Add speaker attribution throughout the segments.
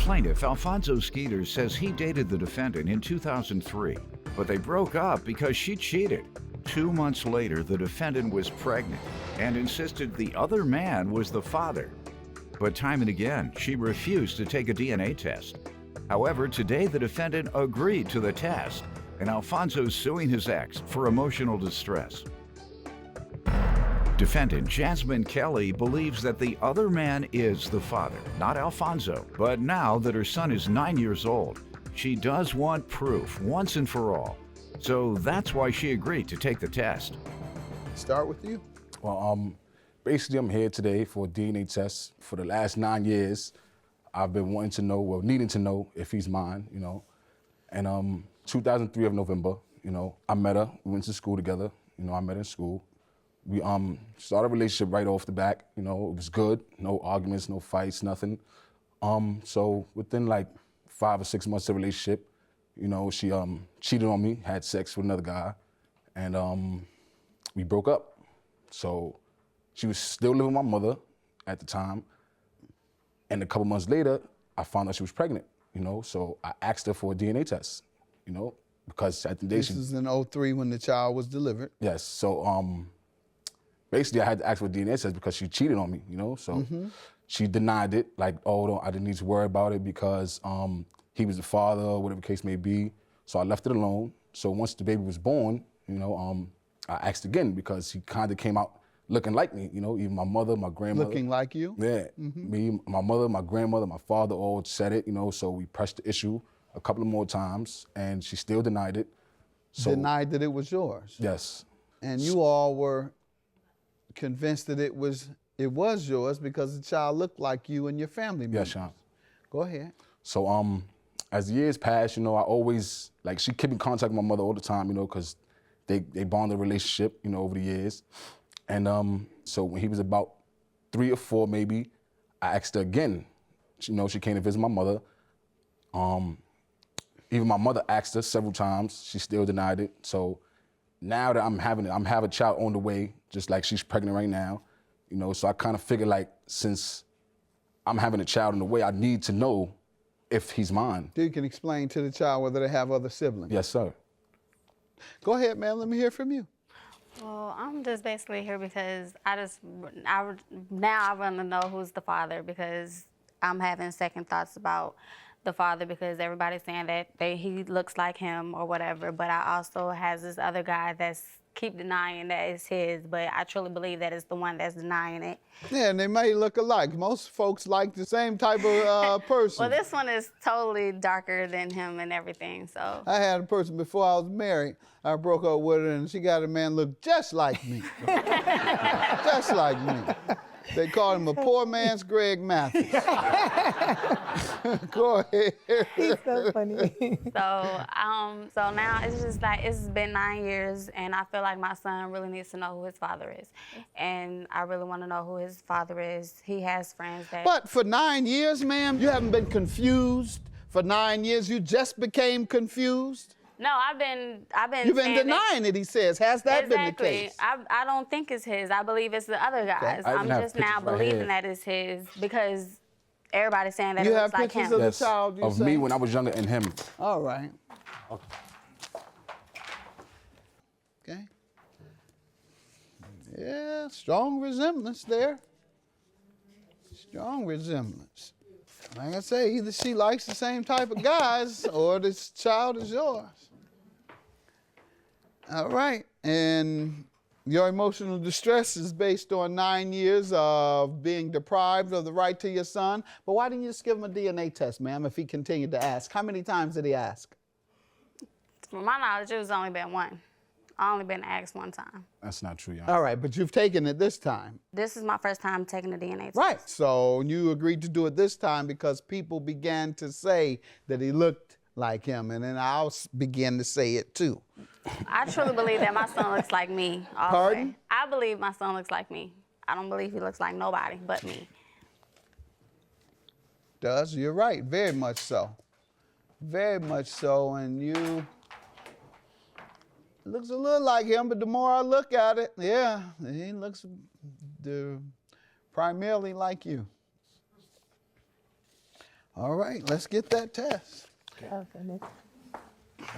Speaker 1: plaintiff, Alfonso Skeeter, says he dated the defendant in 2003, but they broke up because she cheated. 2 months later, the defendant was pregnant and insisted the other man was the father. But time and again, she refused to take a DNA test. However, today the defendant agreed to the test, and Alfonso's suing his ex for emotional distress. Defendant Jasmine Kelly believes that the other man is the father, not Alfonso. But now that her son is 9 years old, she does want proof once and for all. So that's why she agreed to take the test.
Speaker 2: Start with you.
Speaker 3: Well, basically I'm here today for a DNA test. For the last 9 years, I've been wanting to know, well, needing to know if he's mine, you know. And 2003 of November, you know, I met her, we went to school together, you know, I met her in school. We started a relationship right off the back, you know, it was good, no arguments, no fights, nothing. So within like 5 or 6 months of relationship, you know, she cheated on me, had sex with another guy, and we broke up. So she was still living with my mother at the time, and a couple months later, I found out she was pregnant, you know, so I asked her for a DNA test, you know, because at the day
Speaker 2: This is in 03 when the child was delivered.
Speaker 3: Yes, so basically I had to ask for a DNA test because she cheated on me, you know, so she denied it, like, oh, I didn't need to worry about it because he was the father, or whatever the case may be, so I left it alone. So once the baby was born, you know, I asked again because he kind of came out looking like me, you know, even my mother, my grandmother.
Speaker 2: Looking like you?
Speaker 3: Yeah, me, my mother, my grandmother, my father all said it, you know, so we pressed the issue a couple of more times, and she still denied it. So,
Speaker 2: denied that it was yours?
Speaker 3: Yes.
Speaker 2: And you all were convinced that it was yours because the child looked like you and your family members.
Speaker 3: Yes, Sean.
Speaker 2: Go ahead.
Speaker 3: So as the years passed, you know, I always, like, she kept in contact with my mother all the time, you know, because they bonded a relationship, you know, over the years. And so when he was about 3 or 4 maybe, I asked her again. You know, she came to visit my mother. Even my mother asked her several times. She still denied it. So now that I'm having a child on the way, just like she's pregnant right now, you know, so I kind of figured, like, since I'm having a child on the way, I need to know if he's mine.
Speaker 2: You can explain to the child whether they have other siblings.
Speaker 3: Yes, sir.
Speaker 2: Go ahead, ma'am, let me hear from you.
Speaker 4: Well, I'm just basically here because now I want to know who's the father, because I'm having second thoughts about the father because everybody's saying that he looks like him or whatever, but I also has this other guy that's keep denying that it's his, but I truly believe that it's the one that's denying it.
Speaker 2: Yeah, and they may look alike. Most folks like the same type of person.
Speaker 4: Well, this one is totally darker than him and everything, so.
Speaker 2: I had a person before I was married. I broke up with her, and she got a man look just like me. Just like me. They called him a poor man's Greg Mathis. Go ahead.
Speaker 5: He's so funny.
Speaker 4: So now it's just like, it's been 9 years, and I feel like my son really needs to know who his father is. And I really want to know who his father is. He has friends that...
Speaker 2: But for 9 years, ma'am, you haven't been confused? For 9 years, you just became confused?
Speaker 4: No, I've been
Speaker 2: You've been denying it, he says. Has that been the case?
Speaker 4: I don't think it's his. I believe it's the other guy's.
Speaker 3: Okay.
Speaker 4: I'm just now believing that it's his because everybody's saying that
Speaker 2: you
Speaker 4: it looks like him.
Speaker 2: You have pictures of the child, you
Speaker 3: of
Speaker 2: say?
Speaker 3: me when I was younger and him.
Speaker 2: All right. Okay. Yeah, strong resemblance there. Strong resemblance. Like I say, either she likes the same type of guys or this child is yours. All right, and your emotional distress is based on 9 years of being deprived of the right to your son. But why didn't you just give him a DNA test, ma'am, if he continued to ask? How many times did he ask?
Speaker 4: From my knowledge, it was only been one. I only been asked one time.
Speaker 3: That's not true, y'all.
Speaker 2: All right, but you've taken it this time.
Speaker 4: This is my first time taking the DNA test.
Speaker 2: Right, so you agreed to do it this time because people began to say that he looked like him, and then I'll begin to say it too.
Speaker 4: I truly believe that my son looks like me. All the way.
Speaker 2: Pardon?
Speaker 4: I believe my son looks like me. I don't believe he looks like nobody but me.
Speaker 2: Does, you're right, very much so. Very much so, and you... looks a little like him, but the more I look at it, yeah, he looks primarily like you. All right, let's get that test. I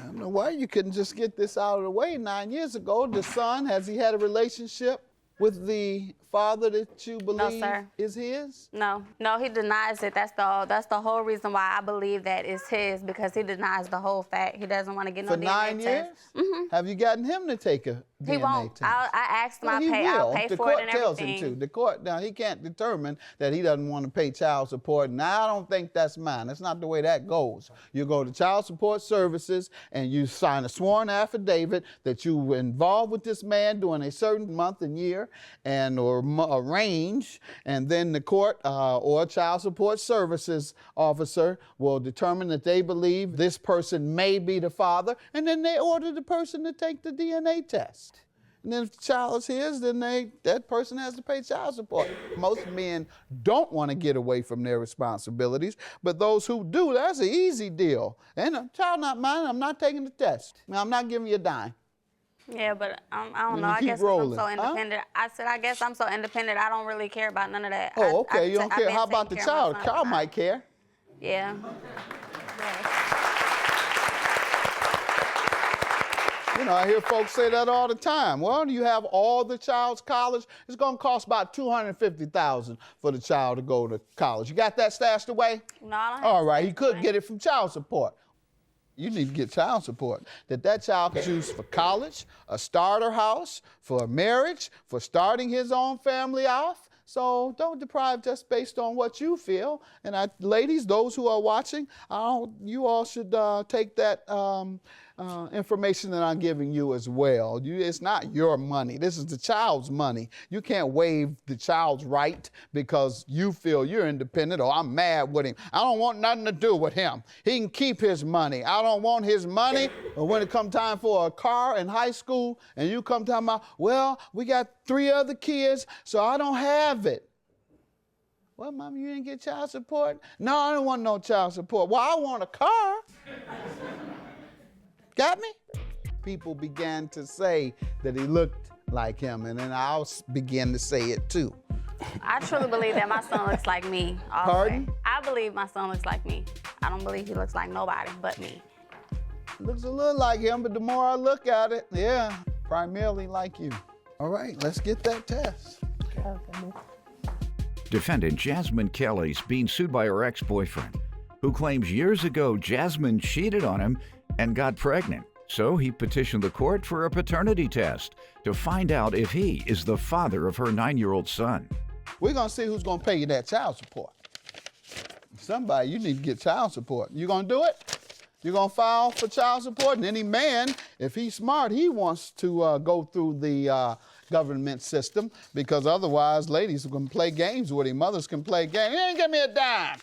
Speaker 2: don't know why you couldn't just get this out of the way 9 years ago. The son, has he had a relationship with the father that you believe
Speaker 4: sir.
Speaker 2: is his?
Speaker 4: No, he denies it. That's the whole reason why I believe that it's his, because he denies the whole fact. He doesn't want to get no
Speaker 2: For
Speaker 4: DNA
Speaker 2: 9
Speaker 4: test.
Speaker 2: years?
Speaker 4: Mm-hmm.
Speaker 2: Have you gotten him to take a DNA
Speaker 4: He won't.
Speaker 2: test?
Speaker 4: I asked him.
Speaker 2: Well, he
Speaker 4: I'll
Speaker 2: will.
Speaker 4: pay
Speaker 2: The
Speaker 4: for
Speaker 2: court
Speaker 4: it and
Speaker 2: tells him
Speaker 4: everything.
Speaker 2: to. The court, now he can't determine that he doesn't want to pay child support. And I don't think that's mine. That's not the way that goes. You go to Child Support Services and you sign a sworn affidavit that you were involved with this man during a certain month and year and or range, and then the court or Child Support Services officer will determine that they believe this person may be the father, and then they order the person to take the DNA test. And then if the child is his, then that person has to pay child support. Most men don't want to get away from their responsibilities, but those who do, that's an easy deal. And a child not mine, I'm not taking the test. Now, I'm not giving you a dime.
Speaker 4: Yeah, but I don't
Speaker 2: You
Speaker 4: know. I
Speaker 2: keep
Speaker 4: guess
Speaker 2: rolling,
Speaker 4: I'm so independent. I said, I guess I'm so independent. I don't really care about none of that.
Speaker 2: Oh, okay, you don't
Speaker 4: I've
Speaker 2: care.
Speaker 4: been
Speaker 2: How about the
Speaker 4: taking care of
Speaker 2: child?
Speaker 4: my
Speaker 2: The
Speaker 4: son.
Speaker 2: child might care.
Speaker 4: Yeah.
Speaker 2: You know, I hear folks say that all the time. Well, you have all the child's college. It's going to cost about $250,000 for the child to go to college. You got that stashed away?
Speaker 4: No, I don't have
Speaker 2: All right,
Speaker 4: stashed
Speaker 2: you could
Speaker 4: away.
Speaker 2: get it from child support. You need to get child support. That child can choose for college, a starter house, for a marriage, for starting his own family off. So don't deprive just based on what you feel. And ladies, those who are watching, you all should take that information that I'm giving you as well. It's not your money. This is the child's money. You can't waive the child's right because you feel you're independent or I'm mad with him. I don't want nothing to do with him. He can keep his money. I don't want his money. Or when it comes time for a car in high school and you come talking about, well, we got 3 other kids, so I don't have it. Well, Mom, you didn't get child support? No, I don't want no child support. Well, I want a car. Got me? People began to say that he looked like him, and then I began to say it too.
Speaker 4: I truly believe that my son looks like me. all the way.
Speaker 2: Pardon?
Speaker 4: I believe my son looks like me. I don't believe he looks like nobody but me.
Speaker 2: Looks a little like him, but the more I look at it, yeah, primarily like you. All right, let's get that test.
Speaker 1: Defendant Jasmine Kelly's being sued by her ex-boyfriend, who claims years ago Jasmine cheated on him and got pregnant. So he petitioned the court for a paternity test to find out if he is the father of her 9-year-old son.
Speaker 2: We're going to see who's going to pay you that child support. Somebody, you need to get child support. You going to do it? You're going to file for child support? And any man, if he's smart, he wants to go through the government system, because otherwise ladies are going to play games with him. Mothers can play games. He ain't give me a dime.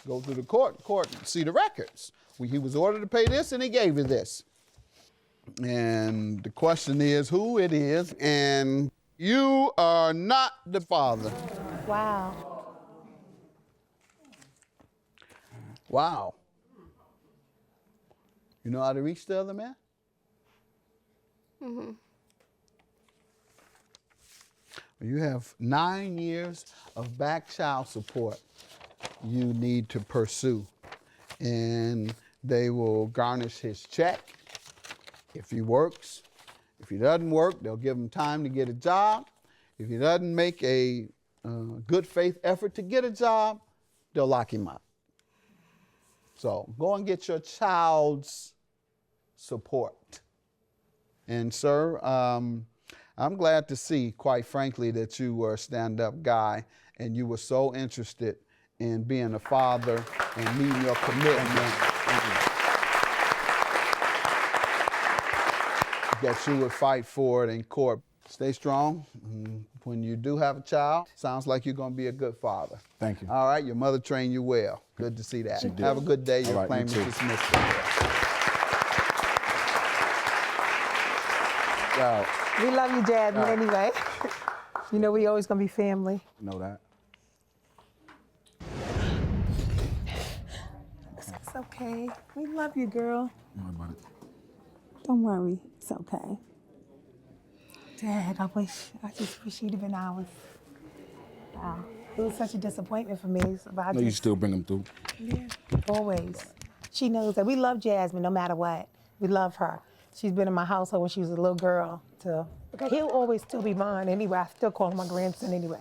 Speaker 2: Go through the court and see the records. He was ordered to pay this and he gave you this. And the question is who it is, and you are not the father.
Speaker 5: Wow.
Speaker 2: Wow. You know how to reach the other man?
Speaker 4: Mm-hmm.
Speaker 2: You have 9 years of back child support you need to pursue. And they will garnish his check if he works. If he doesn't work, they'll give him time to get a job. If he doesn't make a good faith effort to get a job, they'll lock him up. So go and get your child's support. And sir, I'm glad to see, quite frankly, that you were a stand-up guy and you were so interested in being a father and meeting your commitment. That you would fight for it in court. Stay strong. When you do have a child, sounds like you're going to be a good father.
Speaker 3: Thank you.
Speaker 2: All right, your mother trained you well. Good to see that. Have a good day. Your
Speaker 3: All right,
Speaker 2: claim
Speaker 3: you
Speaker 2: is
Speaker 3: too.
Speaker 2: dismissed.
Speaker 3: Wow.
Speaker 5: We love you, Jasmine, anyway. You know we always gonna be family.
Speaker 3: You know that.
Speaker 5: It's okay. We love you, girl.
Speaker 3: Don't worry about it.
Speaker 5: Don't worry. It's okay. Dad, I just wish you'd have been ours. Wow. It was such a disappointment for me. So I
Speaker 3: No, you
Speaker 5: just-
Speaker 3: still bring him through.
Speaker 5: Yeah, always. She knows that we love Jasmine no matter what. We love her. She's been in my household when she was a little girl. He'll always still be mine anyway. I still call him my grandson anyway.